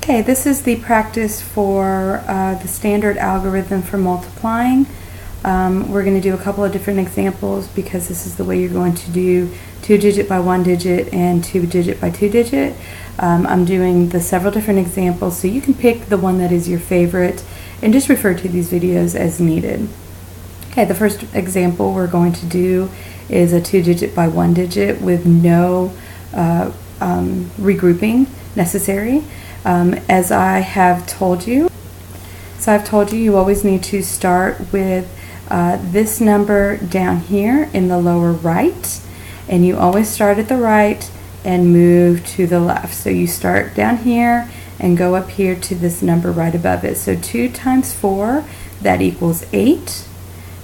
Okay, this is the practice for the standard algorithm for multiplying. We're going to do a couple of different examples because this is the way you're going to do 2-digit by 1-digit and 2-digit by 2-digit. I'm doing the several different examples, so you can pick the one that is your favorite and just refer to these videos as needed. Okay, the first example we're going to do is a 2-digit by 1-digit with no regrouping necessary. As I have told you, you always need to start with this number down here in the lower right, and you always start at the right and move to the left. So you start down here and go up here to this number right above it. So 2 times 4, that equals 8,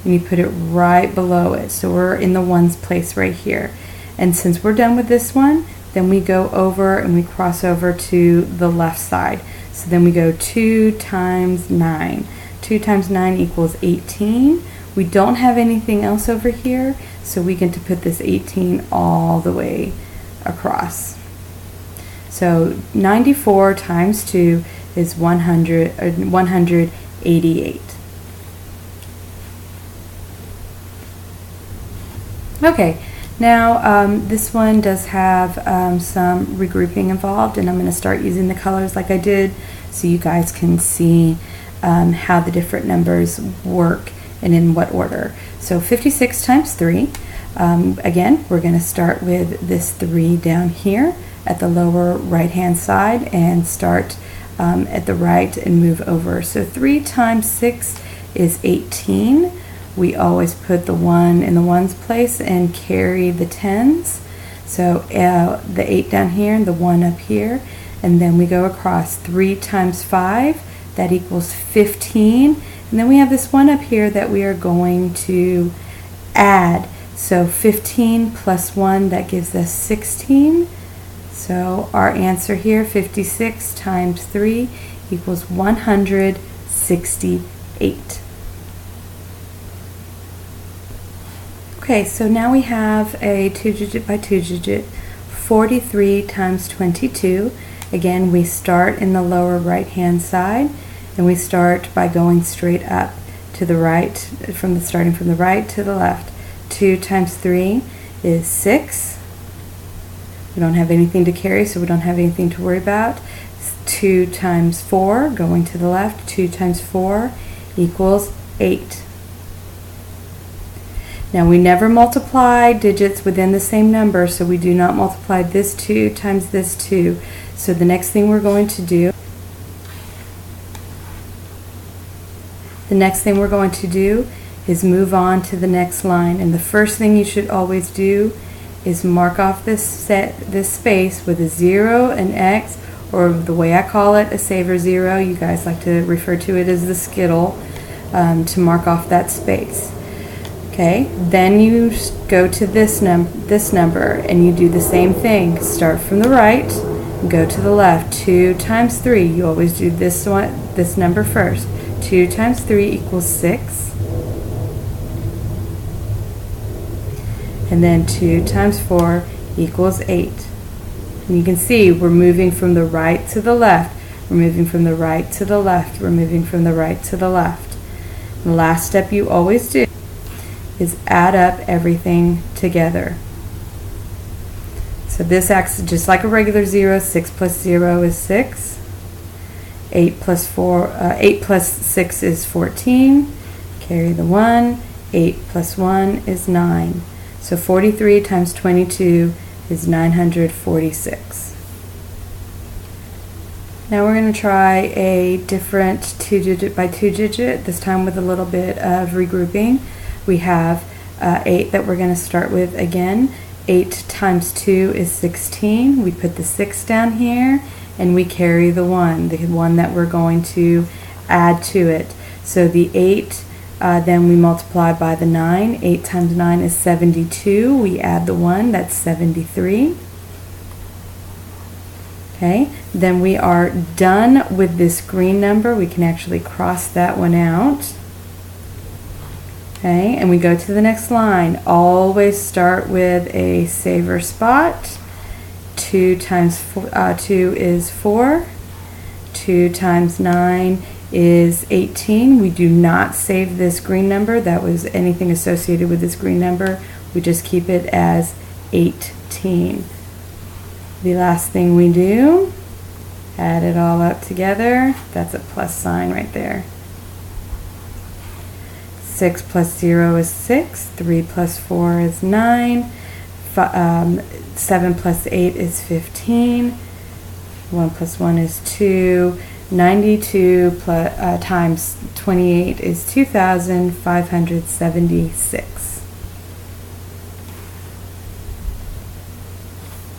and you put it right below it. So we're in the ones place right here. And since we're done with this one, then we go over and we cross over to the left side. So then we go 2 times 9. 2 times 9 equals 18. We don't have anything else over here, so we get to put this 18 all the way across. So 94 times 2 is 188. Okay. Now this one does have some regrouping involved, and I'm going to start using the colors like I did so you guys can see how the different numbers work and in what order. So 56 times 3, again we're going to start with this 3 down here at the lower right hand side and start at the right and move over. So 3 times 6 is 18. We always put the 1 in the ones place and carry the tens. So the 8 down here and the 1 up here, and then we go across. 3 times 5, that equals 15. And then we have this 1 up here that we are going to add. So 15 plus 1, that gives us 16. So our answer here, 56 times 3 equals 168. Okay, so now we have a 2-digit by 2-digit, 43 times 22. Again, we start in the lower right hand side, and we start by going straight up to the right, starting from the right to the left. 2 times 3 is 6. We don't have anything to carry, so we don't have anything to worry about. 2 times 4, going to the left, 2 times 4 equals 8. Now we never multiply digits within the same number, so we do not multiply this 2 times this 2. So the next thing we're going to do is move on to the next line. And the first thing you should always do is mark off this space with a 0, an X, or the way I call it, a saver 0. You guys like to refer to it as the skittle, to mark off that space. Okay, then you go to this number and you do the same thing. Start from the right and go to the left. 2 times 3, you always do this number first. 2 times 3 equals 6. And then 2 times 4 equals 8. And you can see we're moving from the right to the left. We're moving from the right to the left. We're moving from the right to the left. And the last step you always do is add up everything together. So this acts just like a regular 0. 6 plus 0 is 6. 8 plus 6 is 14. Carry the 1. 8 plus 1 is 9. So 43 times 22 is 946. Now we're going to try a different 2-digit by 2-digit, this time with a little bit of regrouping. We have 8 that we're going to start with again. 8 times 2 is 16. We put the 6 down here and we carry the 1 that we're going to add to it. So the 8, then we multiply by the 9. 8 times 9 is 72. We add the 1, that's 73. Okay, then we are done with this green number. We can actually cross that one out. Okay, and we go to the next line. Always start with a saver spot. 2 times 2 is 4. 2 times 9 is 18. We do not save this green number. That was anything associated with this green number. We just keep it as 18. The last thing we do, add it all up together. That's a plus sign right there. 6 plus 0 is 6. 3 plus 4 is 9. 7 plus 8 is 15. 1 plus 1 is 2. 92 times 28 is 2,576.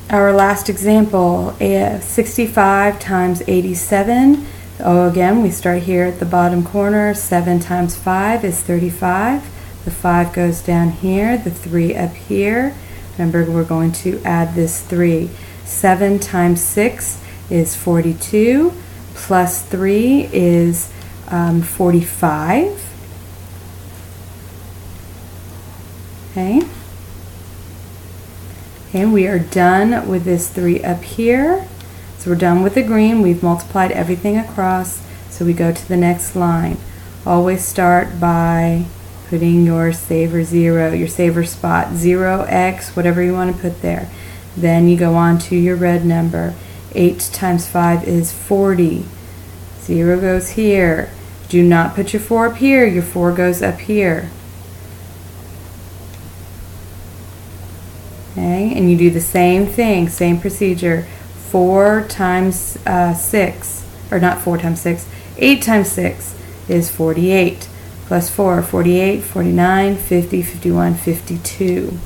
Our last example, 65 times 87. Again, we start here at the bottom corner. 7 times 5 is 35. The 5 goes down here, the 3 up here. Remember, we're going to add this 3. 7 times 6 is 42. Plus 3 is 45. Okay. And we are done with this 3 up here. So we're done with the green. We've multiplied everything across. So we go to the next line. Always start by putting your saver 0, your saver spot, 0x, whatever you want to put there. Then you go on to your red number. 8 times 5 is 40. 0 goes here. Do not put your 4 up here. Your 4 goes up here. Okay, and you do the same thing, same procedure. 4 times 6, or not 4 times 6, 8 times 6 is 48. Plus 4, 48, 49, 50, 51, 52.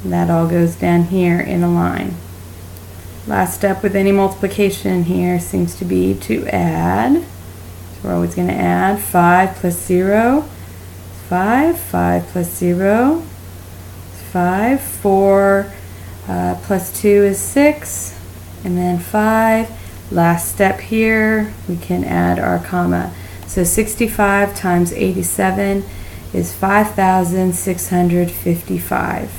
And that all goes down here in a line. Last step with any multiplication here seems to be to add. So we're always going to add 5 plus 0, 5, 5 plus 0, 5, 4 plus 2 is 6, and then 5. Last step here, we can add our comma. So 65 times 87 is 5,655.